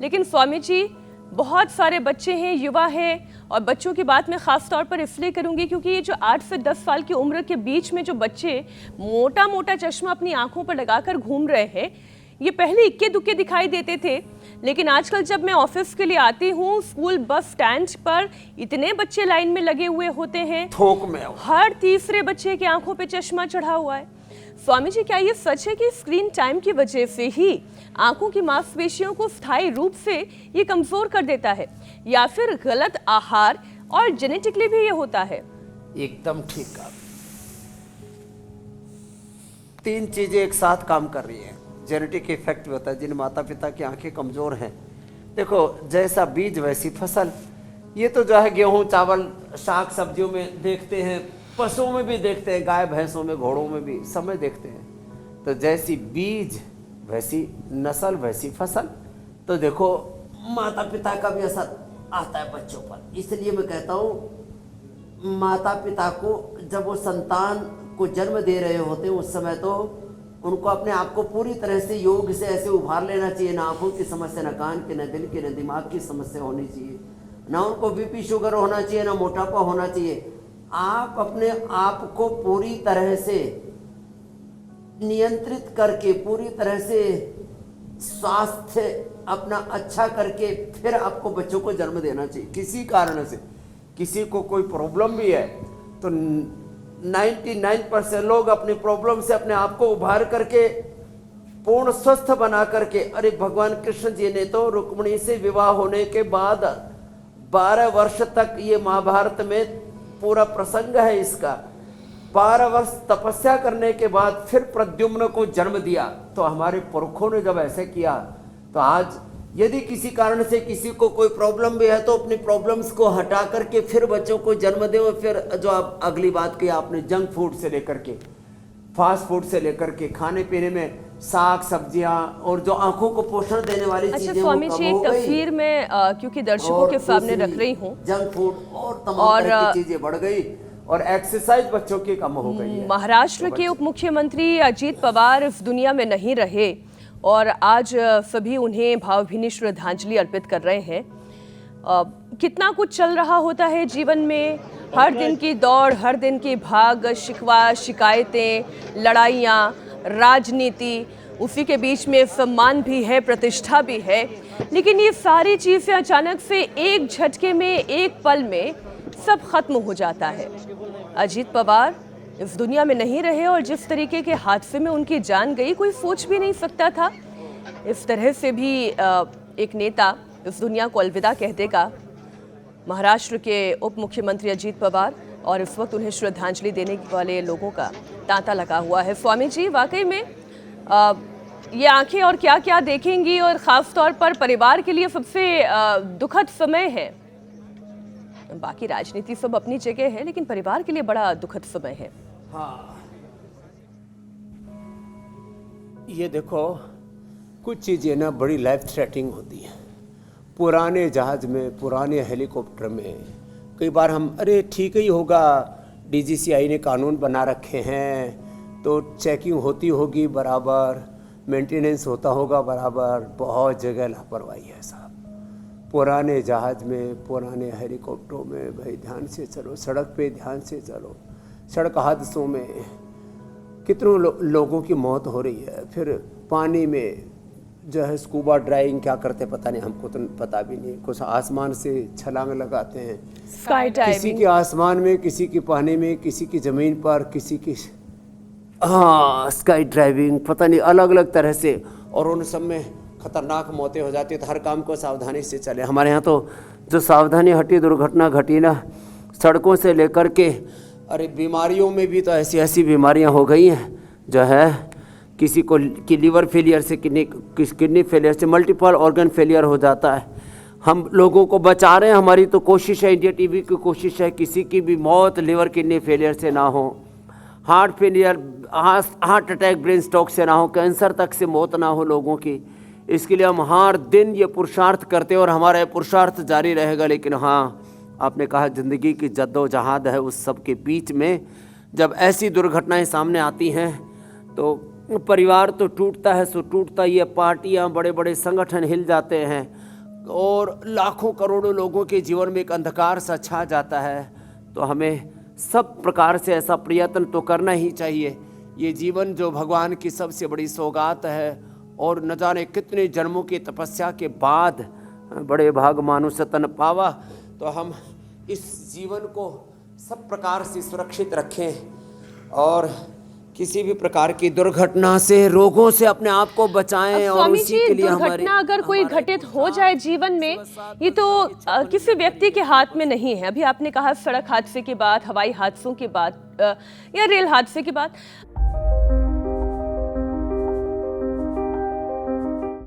लेकिन स्वामी जी, बहुत सारे बच्चे हैं, युवा हैं, और बच्चों की बात मैं ख़ास तौर पर इसलिए करूंगी क्योंकि ये जो 8 से 10 साल की उम्र के बीच में जो बच्चे मोटा मोटा चश्मा अपनी आंखों पर लगाकर घूम रहे हैं, ये पहले इक्के दुक्के दिखाई देते थे, लेकिन आजकल जब मैं ऑफिस के लिए आती हूँ, स्कूल बस स्टैंड पर इतने बच्चे लाइन में लगे हुए होते हैं, थोक में हर तीसरे बच्चे की आंखों पे चश्मा चढ़ा हुआ है। स्वामी जी, क्या ये सच है कि स्क्रीन टाइम की वजह से ही आंखों की मांसपेशियों को स्थायी रूप से ये कमजोर कर देता है, या फिर गलत आहार और जेनेटिकली भी ये होता है? एकदम ठीक कहा। 3 चीजें एक साथ काम कर रही हैं। जेनेटिक इफेक्ट भी होता है, जिन माता पिता की आंखें कमजोर हैं, देखो जैसा बीज वैसी फसल। ये तो जो है गेहूं चावल शाक सब्जियों में देखते हैं, पशुओं में भी देखते हैं, गाय भैंसों में घोड़ों में भी सब में देखते हैं। तो जैसी बीज वैसी नस्ल वैसी फसल। तो देखो माता पिता का भी असर आता है बच्चों पर। इसलिए मैं कहता हूँ माता पिता को जब वो संतान को जन्म दे रहे होते हैं उस समय तो उनको अपने आप को पूरी तरह से योग से ऐसे उभार लेना चाहिए, ना आंखों की समस्या, ना कान की, ना दिल की, ना दिमाग की समस्या होनी चाहिए, ना उनको बीपी शुगर होना चाहिए, ना मोटापा होना चाहिए। आप अपने आप को पूरी तरह से नियंत्रित करके, पूरी तरह से स्वास्थ्य अपना अच्छा करके फिर आपको बच्चों को जन्म देना चाहिए। किसी कारण से किसी को कोई प्रॉब्लम भी है तो 99% लोग अपनी प्रॉब्लम से अपने आप को उभार करके पूर्ण स्वस्थ बना करके, अरे भगवान कृष्ण जी ने तो रुक्मिणी से विवाह होने के बाद 12 वर्ष तक, ये महाभारत में पूरा प्रसंग है इसका, 12 वर्ष तपस्या करने के बाद फिर प्रद्युम्न को जन्म दिया। तो हमारे पुरखों ने जब ऐसे किया तो आज यदि किसी कारण से किसी को कोई प्रॉब्लम भी है तो अपनी प्रॉब्लम्स को हटा करके फिर बच्चों को जन्म दे। और फिर जो आप अगली बात की आपने, जंक फूड से लेकर के फास्ट फूड से लेकर के खाने पीने में साग सब्जियां और जो आंखों को पोषण देने वाली अच्छा चीजें स्वामी जी, एक तस्वीर में क्योंकि दर्शकों के सामने रख रही हूँ, जंक फूड और तमाम तरह की चीजें बढ़ गई और एक्सरसाइज बच्चों की कम हो गई है। महाराष्ट्र के उप मुख्यमंत्री अजीत पवार इस दुनिया में नहीं रहे और आज सभी उन्हें भावभीनी श्रद्धांजलि अर्पित कर रहे हैं। कितना कुछ चल रहा होता है जीवन में, हर दिन की दौड़, हर दिन की भाग, शिकवा, शिकायतें, लड़ाइयाँ, राजनीति, उसी के बीच में सम्मान भी है, प्रतिष्ठा भी है, लेकिन ये सारी चीज़ें अचानक से एक झटके में, एक पल में सब खत्म हो जाता है। अजीत पवार इस दुनिया में नहीं रहे और जिस तरीके के हादसे में उनकी जान गई, कोई सोच भी नहीं सकता था इस तरह से भी एक नेता इस दुनिया को अलविदा कह देगा। महाराष्ट्र के उप मुख्यमंत्री अजीत पवार, और इस वक्त उन्हें श्रद्धांजलि देने वाले लोगों का तांता लगा हुआ है। स्वामी जी, वाकई में ये आंखें और क्या क्या देखेंगी, और ख़ास तौर पर परिवार के लिए सबसे दुखद समय है। बाकी राजनीति सब अपनी जगह है, लेकिन परिवार के लिए बड़ा दुखद समय है। हाँ, ये देखो कुछ चीज़ें ना बड़ी लाइफ थ्रेटनिंग होती हैं। पुराने जहाज में, पुराने हेलीकॉप्टर में कई बार हम, अरे ठीक ही होगा, डीजीसीआई ने कानून बना रखे हैं तो चेकिंग होती होगी बराबर, मेंटेनेंस होता होगा बराबर। बहुत जगह लापरवाही है साहब। पुराने जहाज में, पुराने हेलीकॉप्टरों में भाई ध्यान से चलो, सड़क पे ध्यान से चलो। सड़क हादसों में कितनों लोगों की मौत हो रही है। फिर पानी में जो है स्कूबा ड्राइविंग क्या करते पता नहीं, हमको तो पता भी नहीं। कुछ आसमान से छलांग लगाते हैं, स्काई डाइविंग, किसी के आसमान में, किसी की पानी में, किसी की ज़मीन पर, किसी की, हाँ स्काई ड्राइविंग, पता नहीं अलग अलग तरह से। और उन सब में खतरनाक मौतें हो जाती है। तो हर काम को सावधानी से चले। हमारे यहाँ तो जो सावधानी हटी, दुर्घटना घटी ना, सड़कों से लेकर के, अरे बीमारियों में भी तो ऐसी ऐसी बीमारियाँ हो गई हैं जो है, किसी को की लीवर फेलियर से, किडनी फेलियर से, मल्टीपल ऑर्गन फेलियर हो जाता है। हम लोगों को बचा रहे हैं, हमारी तो कोशिश है, इंडिया टीवी की कोशिश है किसी की भी मौत लीवर किडनी फेलियर से ना हो, heart failure, heart attack, brain stroke से ना हो, कैंसर तक से मौत ना हो लोगों की। इसके लिए हम हर दिन ये पुरुषार्थ करते हैं और हमारा ये पुरुषार्थ जारी रहेगा। लेकिन हाँ, आपने कहा ज़िंदगी की जद्दोजहद है, उस सब के बीच में जब ऐसी दुर्घटनाएं सामने आती हैं तो परिवार तो टूटता है, सो टूटता ही है। पार्टियां, बड़े बड़े संगठन हिल जाते हैं। और लाखों करोड़ों लोगों के जीवन में एक अंधकार सा छा जाता है, तो हमें सब प्रकार से ऐसा प्रयत्न तो करना ही चाहिए। ये जीवन जो भगवान की सबसे बड़ी सौगात है, और न जाने कितने जन्मों की तपस्या के बाद बड़े भाग मानुष तन पावा, तो हम इस जीवन को सब प्रकार से सुरक्षित रखें और किसी भी प्रकार की दुर्घटना से, रोगों से अपने आप को बचाएं। और स्वामी उसी जी, के लिए दुर्घटना अगर कोई घटित हो जाए जीवन में, ये तो किसी व्यक्ति के हाथ में नहीं है। अभी आपने कहा सड़क हादसे के बाद, हवाई हादसों के बाद या रेल हादसे के बाद,